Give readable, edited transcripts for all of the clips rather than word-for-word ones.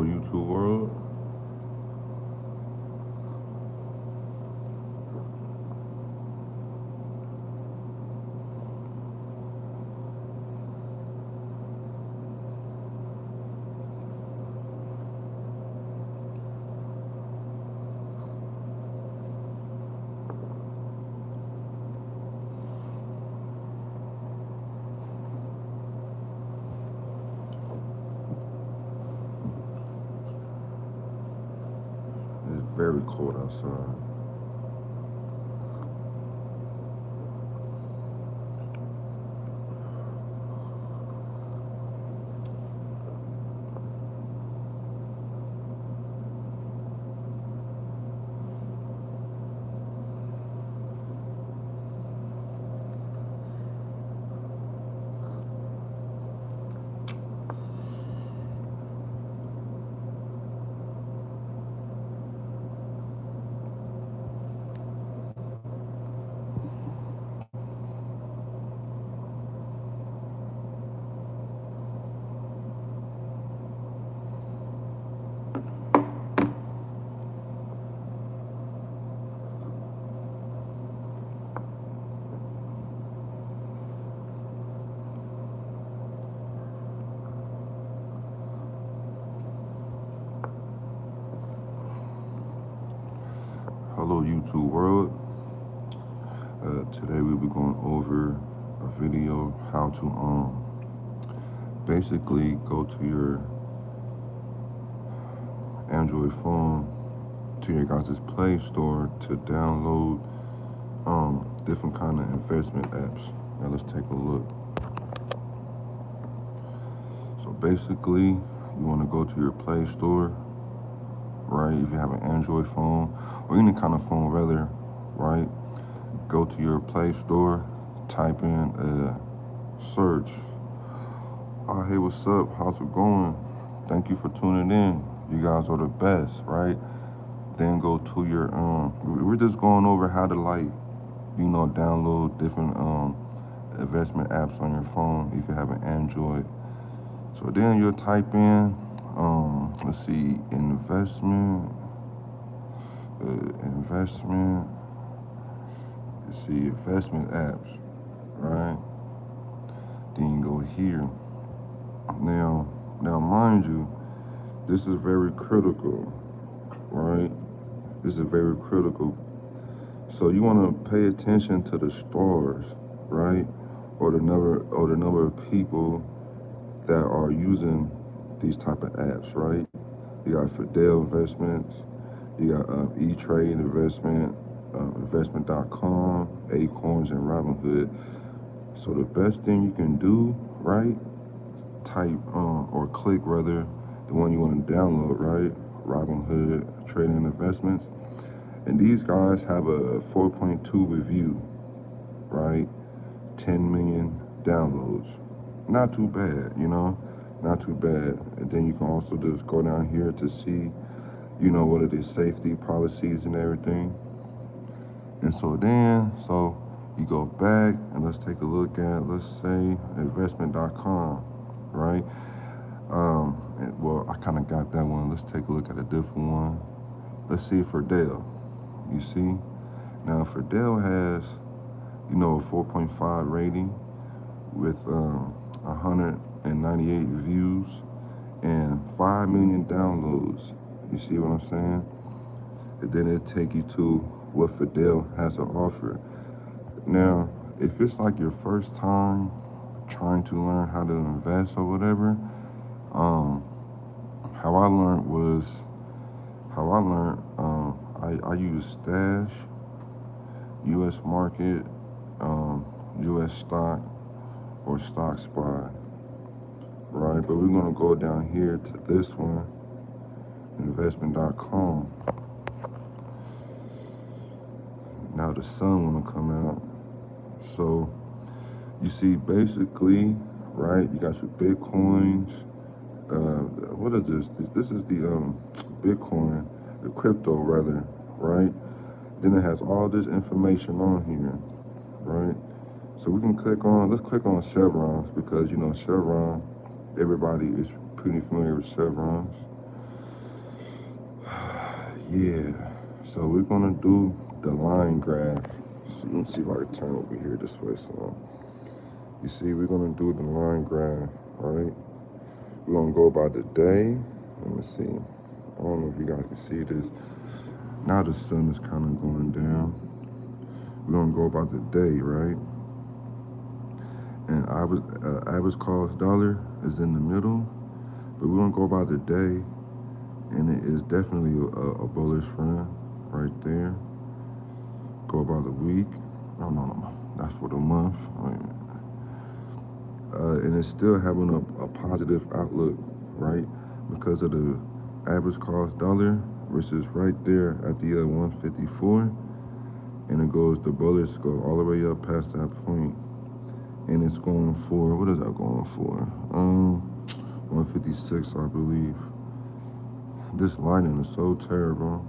Hello, YouTube world. It's very cold outside. Hello, YouTube world. Today we'll be going over a video how to basically go to your Android phone to your guys' Play Store to download different kind of investment apps. Now let's take a look. So basically, you want to go to your Play Store, right? If you have an Android phone or any kind of phone rather, right? Go to your Play Store, type in search. Oh, hey, what's up? How's it going? Thank you for tuning in. You guys are the best, right? Then go to your we're just going over how to download different investment apps on your phone if you have an Android. So then you'll type in let's see, investment, let's see, investment apps, right? Then you go here. Now mind you, this is very critical, right? This is very critical. So you want to pay attention to the stars, right? Or the number of people that are using these type of apps, right? You got Fidel Investments, you got E-Trade Investment, investment.com, Acorns, and Robinhood. So the best thing you can do, right? Type or click rather the one you want to download, right? Robinhood Trading Investments. And these guys have a 4.2 review, right? 10 million downloads. Not too bad, not too bad. And then you can also just go down here to see, what it is, safety policies and everything. And so you go back and let's take a look at, let's say, investment.com, right? Well, I kind of got that one. Let's take a look at a different one. Let's see Fidel. You see? Now, Fidel has, a 4.5 rating with 198 views and 5 million downloads. You see what I'm saying? And then it'll take you to what Fidel has to offer. Now, if it's like your first time trying to learn how to invest or whatever, how I learned, I use Stash, U.S. Market, U.S. Stock, or Stock Spy, right? But we're gonna go down here to this one, investment.com. Now the sun wanna come out. So you see basically, right, you got your Bitcoins. What is this? This is the Bitcoin, the crypto rather, right? Then it has all this information on here, right? So we can let's click on chevrons because Chevron, everybody is pretty familiar with chevrons. Yeah, so we're gonna do the line graph. So let me see if I can turn over here this way. So you see, we're gonna do the line graph, right? We're gonna go by the day. Let me see. I don't know if you guys can see this. Now the sun is kind of going down. We're gonna go by the day, right? And average cost dollar is in the middle, but we're gonna go by the day, and it is definitely a bullish trend right there. Go by the week. No. That's for the month. And it's still having a positive outlook, right? Because of the average cost dollar, which is right there at the 154, and it goes, the bullish go all the way up past that point, and it's going for, what is that going for? 156, I believe. This lighting is so terrible.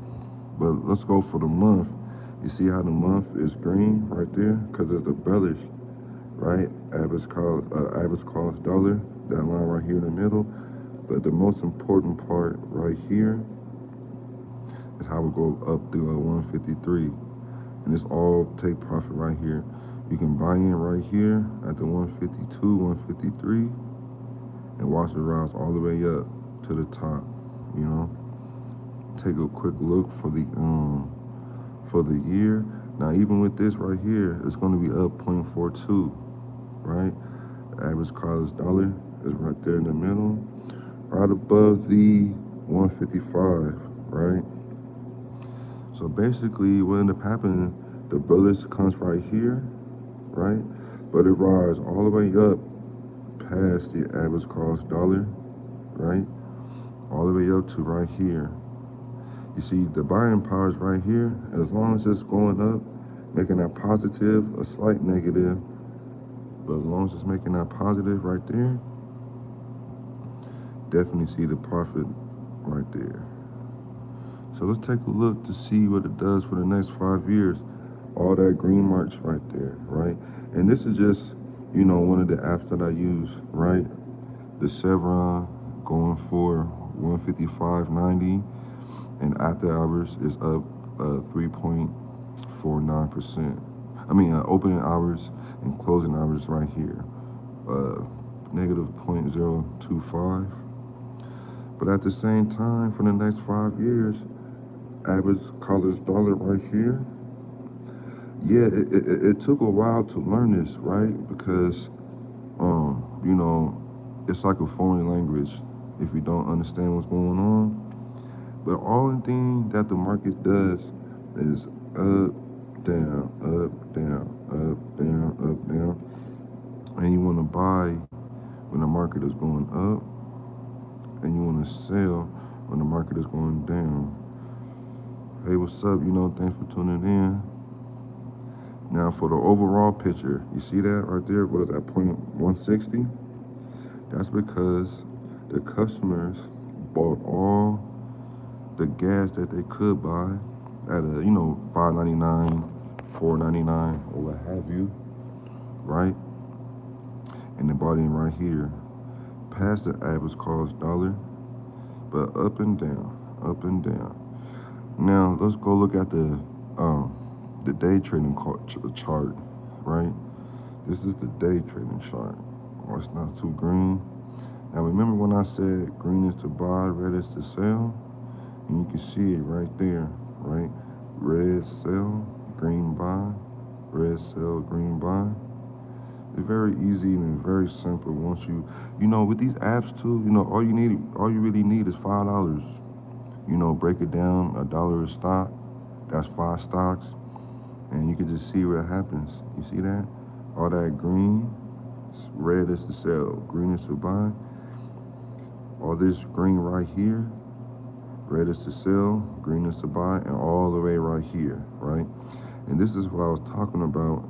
But let's go for the month. You see how the month is green right there? Because it's the bullish, right? Average cost dollar, that line right here in the middle. But the most important part right here is how we go up to 153. And it's all take profit right here. You can buy in right here at the 152, 153, and watch it rise all the way up to the top, you know? Take a quick look for the year. Now, even with this right here, it's going to be up 0.42, right? Average cost dollar is right there in the middle, right above the 155, right? So basically, what ended up happening, the bullish comes right here, right? But it rises all the way up past the average cost dollar, right? All the way up to right here. You see, the buying power is right here. And as long as it's going up, making that positive, a slight negative, but as long as it's making that positive right there, definitely see the profit right there. So let's take a look to see what it does for the next 5 years. All that green marks right there, right? And this is just, one of the apps that I use, right? The Chevron going for 155.90, and after hours is up 3.49%. I mean, opening hours and closing hours right here, negative 0.025. But at the same time, for the next 5 years, average college dollar right here. Yeah, it took a while to learn this, right? Because, it's like a foreign language if you don't understand what's going on. But all the thing that the market does is up, down, up, down, up, down, up, down. And you want to buy when the market is going up, and you want to sell when the market is going down. Hey, what's up? Thanks for tuning in. Now for the overall picture, you see that right there? What is that, 160? That's because the customers bought all the gas that they could buy at a, $5.99, $4.99, or what have you, right? And they bought in right here, past the average cost dollar, but up and down, up and down. Now let's go look at the day trading chart, right? This is the day trading chart. Oh, it's not too green. Now remember when I said green is to buy, red is to sell? And you can see it right there, right? Red sell, green buy, red sell, green buy. It's very easy and very simple. Once with these apps too, all you really need is $5. Break it down, $1 a stock, that's 5 stocks, and you can just see what happens. You see that? All that green, red is to sell, green is to buy. All this green right here, red is to sell, green is to buy, and all the way right here, right? And this is what I was talking about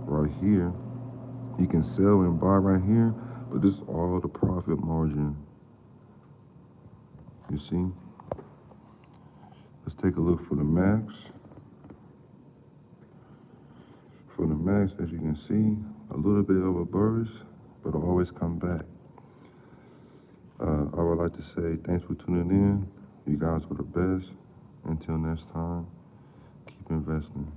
right here. You can sell and buy right here, but this is all the profit margin. You see? Let's take a look for the max. For the max, as you can see, a little bit of a burst, but it'll always come back. I would like to say thanks for tuning in. You guys are the best. Until next time, keep investing.